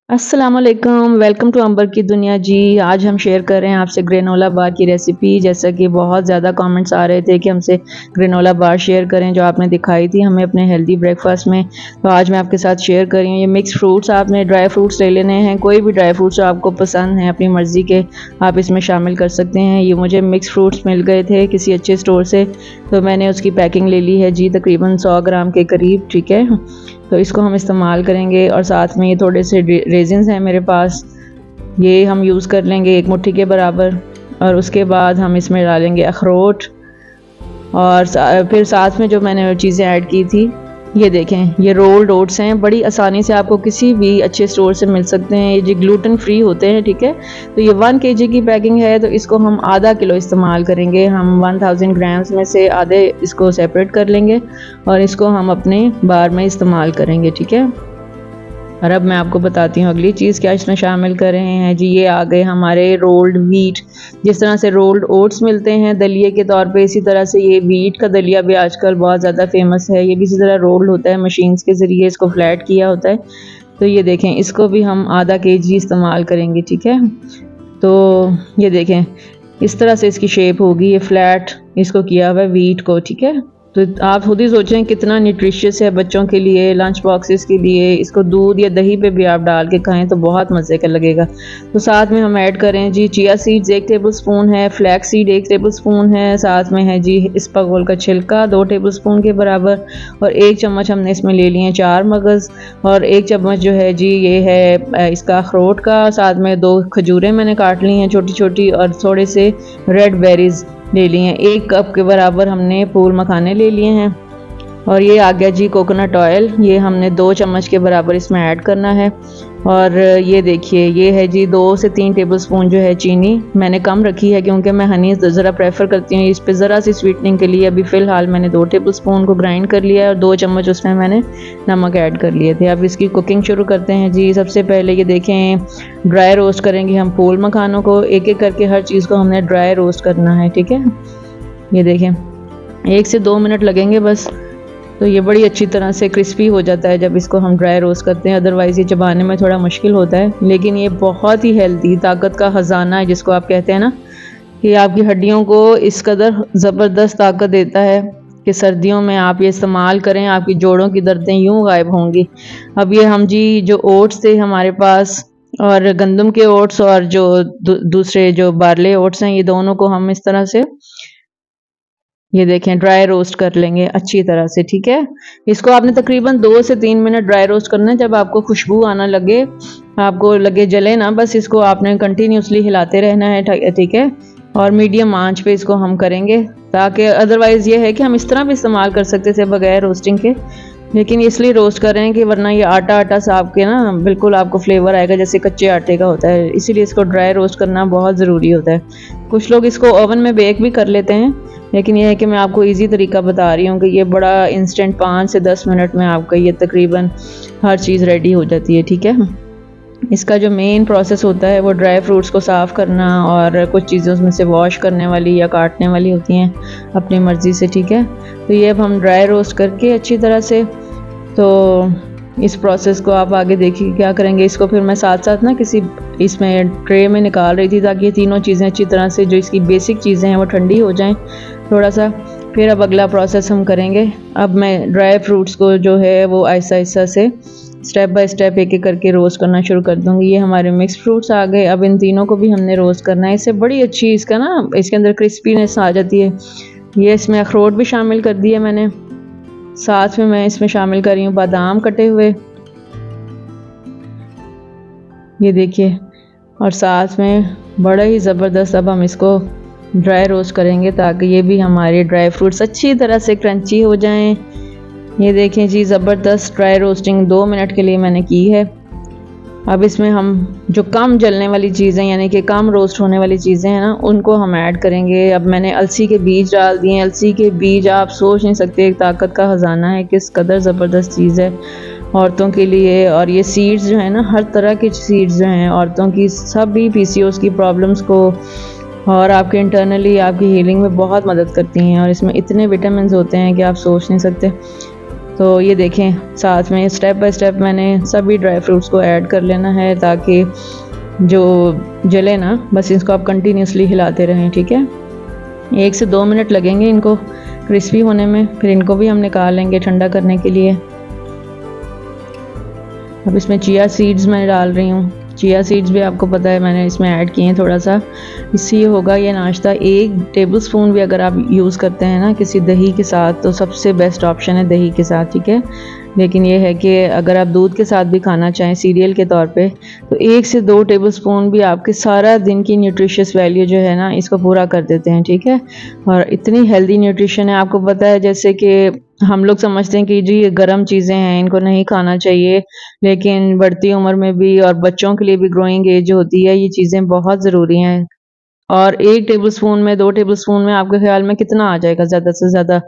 अस्सलामुअलैकुम, welcome to अंबर की दुनिया जी। आज हम शेयर कर रहे हैं आपसे ग्रेनोला बार की रेसिपी। जैसा कि बहुत ज़्यादा कमेंट्स आ रहे थे कि हमसे ग्रेनोला बार शेयर करें जो आपने दिखाई थी हमें अपने हेल्दी ब्रेकफास्ट में। तो आज मैं आपके साथ शेयर कर रही हूँ। ये मिक्स फ्रूट्स, आपने ड्राई फ्रूट्स ले लेने हैं, कोई भी ड्राई फ्रूट्स आपको पसंद हैं अपनी मर्ज़ी के आप इसमें शामिल कर सकते हैं। ये मुझे मिक्स फ्रूट्स मिल गए थे किसी अच्छे स्टोर से, तो मैंने उसकी पैकिंग ले ली है जी, तकरीबन 100 ग्राम के करीब। ठीक है, तो इसको हम इस्तेमाल करेंगे। और साथ में ये थोड़े से रेजिन्स हैं मेरे पास, ये हम यूज़ कर लेंगे 1 मुट्ठी के बराबर। और उसके बाद हम इसमें डालेंगे अखरोट। और फिर साथ में जो मैंने चीज़ें ऐड की थी, ये देखें, ये रोल्ड ओट्स हैं, बड़ी आसानी से आपको किसी भी अच्छे स्टोर से मिल सकते हैं। ये जो ग्लूटेन फ्री होते हैं, ठीक है। तो ये 1 kg की पैकिंग है, तो इसको हम आधा किलो इस्तेमाल करेंगे। हम 1000 ग्राम्स में से आधे इसको सेपरेट कर लेंगे और इसको हम अपने बार में इस्तेमाल करेंगे, ठीक है। और अब मैं आपको बताती हूँ अगली चीज़ क्या इसमें शामिल कर रहे हैं जी। ये आ गए हमारे रोल्ड व्हीट। जिस तरह से रोल्ड ओट्स मिलते हैं दलिए के तौर पे, इसी तरह से ये व्हीट का दलिया भी आजकल बहुत ज़्यादा फेमस है। ये भी इसी तरह रोल्ड होता है, मशीन्स के ज़रिए इसको फ्लैट किया होता है। तो ये देखें, इसको भी हम आधा kg इस्तेमाल करेंगे, ठीक है। तो ये देखें, इस तरह से इसकी शेप होगी, ये फ्लैट इसको किया हुआ है व्हीट को, ठीक है। तो आप खुद ही सोचें कितना न्यूट्रिशियस है बच्चों के लिए, लंच बॉक्सेस के लिए। इसको दूध या दही पे भी आप डाल के खाएं तो बहुत मज़े का लगेगा। तो साथ में हम ऐड करें जी चिया सीड्स 1 टेबलस्पून है, फ्लैक्स सीड 1 टेबलस्पून है, साथ में है जी इसबगोल का छिलका 2 टेबलस्पून के बराबर। और 1 चम्मच हमने इसमें ले लिए हैं 4 मगज़। और 1 चम्मच जो है जी ये है इसका अखरोट का। साथ में 2 खजूरें मैंने काट ली हैं छोटी छोटी, और थोड़े से रेड बेरीज़ ले लिए हैं। 1 कप के बराबर हमने फूल मखाने ले लिए हैं। और ये आ गया जी कोकोनट ऑयल, ये हमने 2 चम्मच के बराबर इसमें ऐड करना है। और ये देखिए, ये है जी 2 से 3 टेबलस्पून जो है चीनी। मैंने कम रखी है क्योंकि मैं हनी ज़रा प्रेफर करती हूँ इस पे ज़रा सी स्वीटनिंग के लिए। अभी फ़िलहाल मैंने 2 टेबलस्पून को ग्राइंड कर लिया है और 2 चम्मच उसमें मैंने नमक ऐड कर लिए थे। अब इसकी कुकिंग शुरू करते हैं जी। सबसे पहले ये देखें, ड्राई रोस्ट करेंगे हम फूल मखानों को। एक एक करके हर चीज़ को हमने ड्राई रोस्ट करना है, ठीक है। ये देखें, 1 से 2 मिनट लगेंगे बस। तो ये बड़ी अच्छी तरह से क्रिस्पी हो जाता है जब इसको हम ड्राई रोस्ट करते हैं, अदरवाइज़ ये चबाने में थोड़ा मुश्किल होता है। लेकिन ये बहुत ही हेल्दी, ताकत का ख़जाना है जिसको आप कहते हैं ना, कि आपकी हड्डियों को इस कदर ज़बरदस्त ताकत देता है कि सर्दियों में आप ये इस्तेमाल करें, आपकी जोड़ों की दर्दें यूँ गायब होंगी। अब ये हम जी जो ओट्स थे हमारे पास, और गंदम के ओट्स और जो दूसरे जो बार्ले ओट्स हैं, ये दोनों को हम इस तरह से ये देखें ड्राई रोस्ट कर लेंगे अच्छी तरह से, ठीक है। इसको आपने तकरीबन 2 से 3 मिनट ड्राई रोस्ट करना है। जब आपको खुशबू आना लगे, आपको लगे जले ना, बस इसको आपने कंटिन्यूसली हिलाते रहना है, ठीक है। और मीडियम आंच पे इसको हम करेंगे, ताकि अदरवाइज़ ये है कि हम इस तरह भी इस्तेमाल कर सकते थे बगैर रोस्टिंग के, लेकिन इसलिए रोस्ट कर रहे हैं कि वरना ये आटा आटा सा आपके ना बिल्कुल आपको फ्लेवर आएगा जैसे कच्चे आटे का होता है। इसीलिए इसको ड्राई रोस्ट करना बहुत ज़रूरी होता है। कुछ लोग इसको ओवन में बेक भी कर लेते हैं, लेकिन यह है कि मैं आपको इजी तरीका बता रही हूँ कि ये बड़ा इंस्टेंट 5 से 10 मिनट में आपका ये तकरीबन हर चीज़ रेडी हो जाती है, ठीक है। इसका जो मेन प्रोसेस होता है वो ड्राई फ्रूट्स को साफ़ करना, और कुछ चीज़ें उसमें से वॉश करने वाली या काटने वाली होती हैं अपनी मर्ज़ी से, ठीक है। तो ये अब हम ड्राई रोस्ट करके अच्छी तरह से, तो इस प्रोसेस को आप आगे देखिए क्या करेंगे। इसको फिर मैं साथ साथ ना किसी इसमें ट्रे में निकाल रही थी, ताकि ये तीनों चीज़ें अच्छी तरह से, जो इसकी बेसिक चीज़ें हैं वो ठंडी हो जाएं थोड़ा सा। फिर अब अगला प्रोसेस हम करेंगे। अब मैं ड्राई फ्रूट्स को जो है वो आहिस्ता आहिस्ता से स्टेप बाय स्टेप एक एक करके रोस्ट करना शुरू कर दूँगी। ये हमारे मिक्स फ्रूट्स आ गए। अब इन तीनों को भी हमने रोस्ट करना है। इससे बड़ी अच्छी इसका ना इसके अंदर क्रिस्पीनेस आ जाती है। ये इसमें अखरोट भी शामिल कर दिए मैंने, साथ में मैं इसमें शामिल कर रही हूँ बादाम कटे हुए, ये देखिए। और साथ में बड़ा ही ज़बरदस्त अब हम इसको ड्राई रोस्ट करेंगे, ताकि ये भी हमारे ड्राई फ्रूट्स अच्छी तरह से क्रंची हो जाएं। ये देखें जी, ज़बरदस्त ड्राई रोस्टिंग 2 मिनट के लिए मैंने की है। अब इसमें हम जो कम जलने वाली चीज़ें, यानी कि कम रोस्ट होने वाली चीज़ें हैं ना, उनको हम ऐड करेंगे। अब मैंने अलसी के बीज डाल दिए। अलसी के बीज आप सोच नहीं सकते, एक ताकत का ख़जाना है, किस कदर ज़बरदस्त चीज़ है औरतों के लिए। और ये सीड्स जो है ना, हर तरह की सीड्स जो हैं औरतों की, सभी PCOS की प्रॉब्लम्स को और आपके इंटरनली आपकी हीलिंग में बहुत मदद करती हैं। और इसमें इतने विटामिन होते हैं कि आप सोच नहीं सकते। तो ये देखें साथ में स्टेप बाय स्टेप मैंने सभी ड्राई फ्रूट्स को ऐड कर लेना है ताकि जो जले ना, बस इसको आप कंटिन्यूसली हिलाते रहें, ठीक है। 1 से 2 मिनट लगेंगे इनको क्रिस्पी होने में, फिर इनको भी हम निकाल लेंगे ठंडा करने के लिए। अब इसमें चिया सीड्स मैं डाल रही हूँ। चिया सीड्स भी आपको पता है मैंने इसमें ऐड किए हैं थोड़ा सा, इससे ये होगा ये नाश्ता 1 टेबलस्पून भी अगर आप यूज़ करते हैं ना किसी दही के साथ तो सबसे बेस्ट ऑप्शन है दही के साथ, ठीक है। लेकिन ये है कि अगर आप दूध के साथ भी खाना चाहें सीरियल के तौर पे तो 1 से 2 टेबलस्पून भी आपके सारा दिन की न्यूट्रिशियस वैल्यू जो है ना इसको पूरा कर देते हैं, ठीक है। और इतनी हेल्दी न्यूट्रिशन है, आपको पता है जैसे कि हम लोग समझते हैं कि जी ये गर्म चीज़ें हैं इनको नहीं खाना चाहिए, लेकिन बढ़ती उम्र में भी और बच्चों के लिए भी ग्रोइंग एज जो होती है ये चीज़ें बहुत ज़रूरी हैं। और 1 टेबलस्पून में 2 टेबलस्पून में आपके ख्याल में कितना आ जाएगा ज़्यादा से ज़्यादा,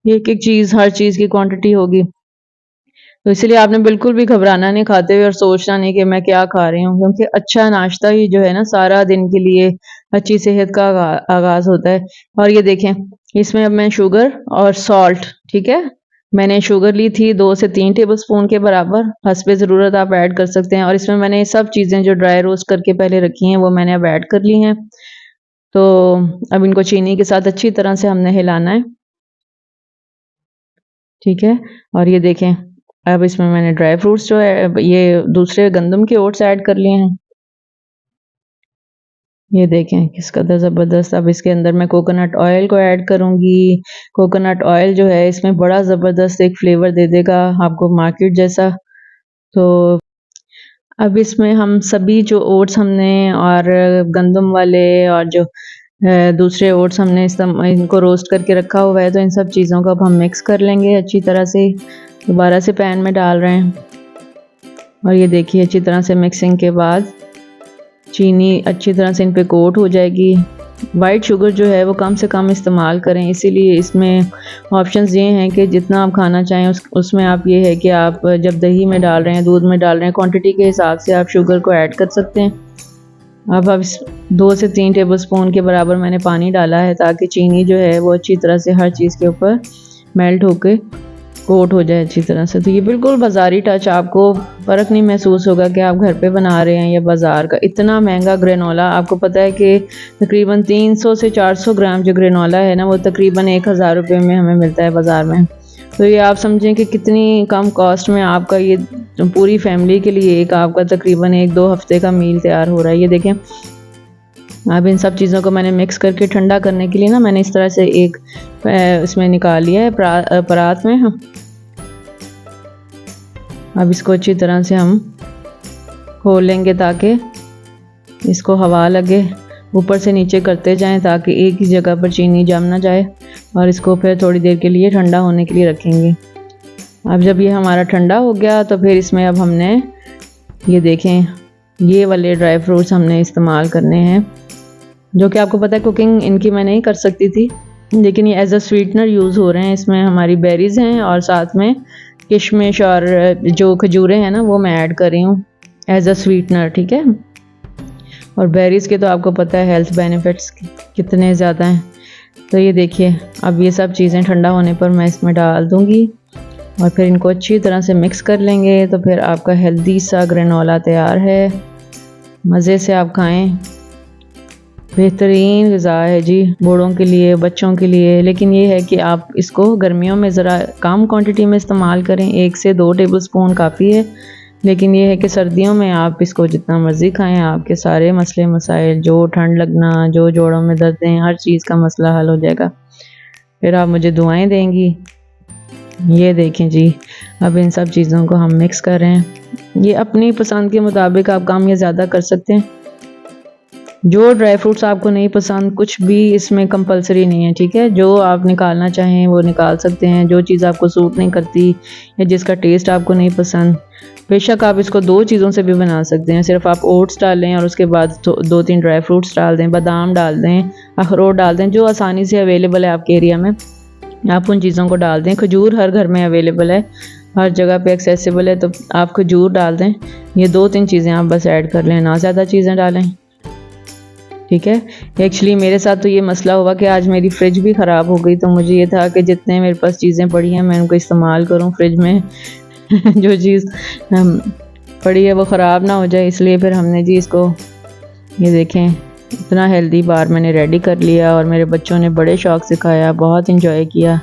एक-एक चीज़ हर चीज़ की क्वांटिटी होगी। तो इसलिए आपने बिल्कुल भी घबराना नहीं खाते हुए और सोचना नहीं कि मैं क्या खा रही हूँ, क्योंकि अच्छा नाश्ता ही जो है ना सारा दिन के लिए अच्छी सेहत का आगाज़ होता है। और ये देखें इसमें अब मैं शुगर और सॉल्ट, ठीक है, मैंने शुगर ली थी 2 से 3 टेबलस्पून के बराबर, हस्बे ज़रूरत आप ऐड कर सकते हैं। और इसमें मैंने सब चीज़ें जो ड्राई रोस्ट करके पहले रखी हैं वो मैंने अब ऐड कर ली हैं। तो अब इनको चीनी के साथ अच्छी तरह से हमने हिलाना है, ठीक है। और ये देखें अब इसमें मैंने ड्राई फ्रूट्स जो है ये दूसरे गंदम के ओट्स ऐड कर लिए हैं। ये देखें किस कदर ज़बरदस्त। अब इसके अंदर मैं कोकोनट ऑयल को ऐड करूँगी। कोकोनट ऑयल जो है इसमें बड़ा ज़बरदस्त एक फ्लेवर दे देगा आपको मार्केट जैसा। तो अब इसमें हम सभी जो ओट्स हमने और गंदम वाले और जो दूसरे ओट्स हमने इनको रोस्ट करके रखा हुआ है, तो इन सब चीज़ों को अब हम मिक्स कर लेंगे अच्छी तरह से। दोबारा से पैन में डाल रहे हैं और ये देखिए अच्छी तरह से मिक्सिंग के बाद चीनी अच्छी तरह से इन पे कोट हो जाएगी। वाइट शुगर जो है वो कम से कम इस्तेमाल करें, इसीलिए इसमें ऑप्शंस ये हैं कि जितना आप खाना चाहें उसमें आप ये है कि आप जब दही में डाल रहे हैं, दूध में डाल रहे हैं, क्वांटिटी के हिसाब से आप शुगर को ऐड कर सकते हैं। अब इस 2 से 3 टेबलस्पून के बराबर मैंने पानी डाला है ताकि चीनी जो है वो अच्छी तरह से हर चीज़ के ऊपर मेल्ट होके कोट हो जाए अच्छी तरह से। तो ये बिल्कुल बाज़ारी टच, आपको फ़र्क नहीं महसूस होगा कि आप घर पे बना रहे हैं या बाज़ार का। इतना महंगा ग्रेनोला, आपको पता है कि तकरीबन 300 से 400 ग्राम जो ग्रेनोला है ना वो तकरीबन 1000 रुपये में हमें मिलता है बाज़ार में। तो ये आप समझें कि कितनी कम कॉस्ट में आपका ये पूरी फैमिली के लिए एक आपका तकरीबन 1-2 हफ्ते का मील तैयार हो रहा है। ये देखें अब इन सब चीज़ों को मैंने मिक्स करके ठंडा करने के लिए ना मैंने इस तरह से एक इसमें निकाल लिया है परात में। अब इसको अच्छी तरह से हम खोल लेंगे ताकि इसको हवा लगे, ऊपर से नीचे करते जाएं ताकि एक ही जगह पर चीनी जम ना जाए। और इसको फिर थोड़ी देर के लिए ठंडा होने के लिए रखेंगे। अब जब ये हमारा ठंडा हो गया तो फिर इसमें अब हमने ये देखें ये वाले ड्राई फ्रूट्स हमने इस्तेमाल करने हैं, जो कि आपको पता है कुकिंग इनकी मैं नहीं कर सकती थी, लेकिन ये एज अ स्वीटनर यूज़ हो रहे हैं। इसमें हमारी बेरीज़ हैं और साथ में किशमिश और जो खजूरें हैं ना वो मैं ऐड कर रही हूँ एज अ स्वीटनर, ठीक है। और बेरीज़ के तो आपको पता है हेल्थ बेनिफिट्स कितने ज़्यादा हैं। तो ये देखिए अब ये सब चीज़ें ठंडा होने पर मैं इसमें डाल दूँगी और फिर इनको अच्छी तरह से मिक्स कर लेंगे। तो फिर आपका हेल्दी सा ग्रेनोला तैयार है, मज़े से आप खाएं। बेहतरीन ग़िज़ा है जी बूढ़ों के लिए, बच्चों के लिए। लेकिन ये है कि आप इसको गर्मियों में ज़रा कम क्वांटिटी में इस्तेमाल करें, 1 से 2 टेबलस्पून काफ़ी है। लेकिन ये है कि सर्दियों में आप इसको जितना मर्ज़ी खाएं, आपके सारे मसले मसाइल, जो ठंड लगना, जो जोड़ों में दर्दें, हर चीज़ का मसला हल हो जाएगा। फिर आप मुझे दुआएं देंगी। ये देखें जी अब इन सब चीज़ों को हम मिक्स कर रहे हैं। ये अपनी पसंद के मुताबिक आप कम या ज़्यादा कर सकते हैं। जो ड्राई फ्रूट्स आपको नहीं पसंद कुछ भी इसमें कंपलसरी नहीं है, ठीक है। जो आप निकालना चाहें वो निकाल सकते हैं। जो चीज़ आपको सूट नहीं करती या जिसका टेस्ट आपको नहीं पसंद, बेशक आप इसको 2 चीज़ों से भी बना सकते हैं। सिर्फ आप ओट्स डालें और उसके बाद 2-3 ड्राई फ्रूट्स डाल दें, बादाम डाल दें, अखरोट डाल दें, जो आसानी से अवेलेबल है आपके एरिया में आप उन चीज़ों को डाल दें। खजूर हर घर में अवेलेबल है, हर जगह पे एक्सेसिबल है, तो आप खजूर डाल दें। ये 2-3 चीज़ें आप बस ऐड कर लें, ना ज़्यादा चीज़ें डालें, ठीक है। एक्चुअली मेरे साथ तो ये मसला हुआ कि आज मेरी फ्रिज भी ख़राब हो गई, तो मुझे ये था कि जितने मेरे पास चीज़ें पड़ी हैं मैं उनको इस्तेमाल करूँ फ्रिज में जो चीज़ पड़ी है वो ख़राब ना हो जाए, इसलिए फिर हमने जी इसको, ये देखें इतना हेल्दी बार मैंने रेडी कर लिया और मेरे बच्चों ने बड़े शौक़ से खाया, बहुत इंजॉय किया।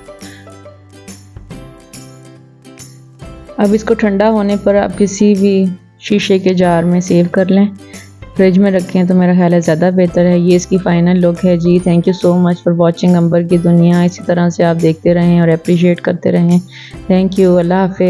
अब इसको ठंडा होने पर आप किसी भी शीशे के जार में सेव कर लें, फ्रिज में रखें तो मेरा ख्याल है ज़्यादा बेहतर है। ये इसकी फ़ाइनल लुक है जी। Thank you so much for watching Ambar की दुनिया। इसी तरह से आप देखते रहें और अप्रिशिएट करते रहें। Thank you. अल्लाह हाफ़िज़।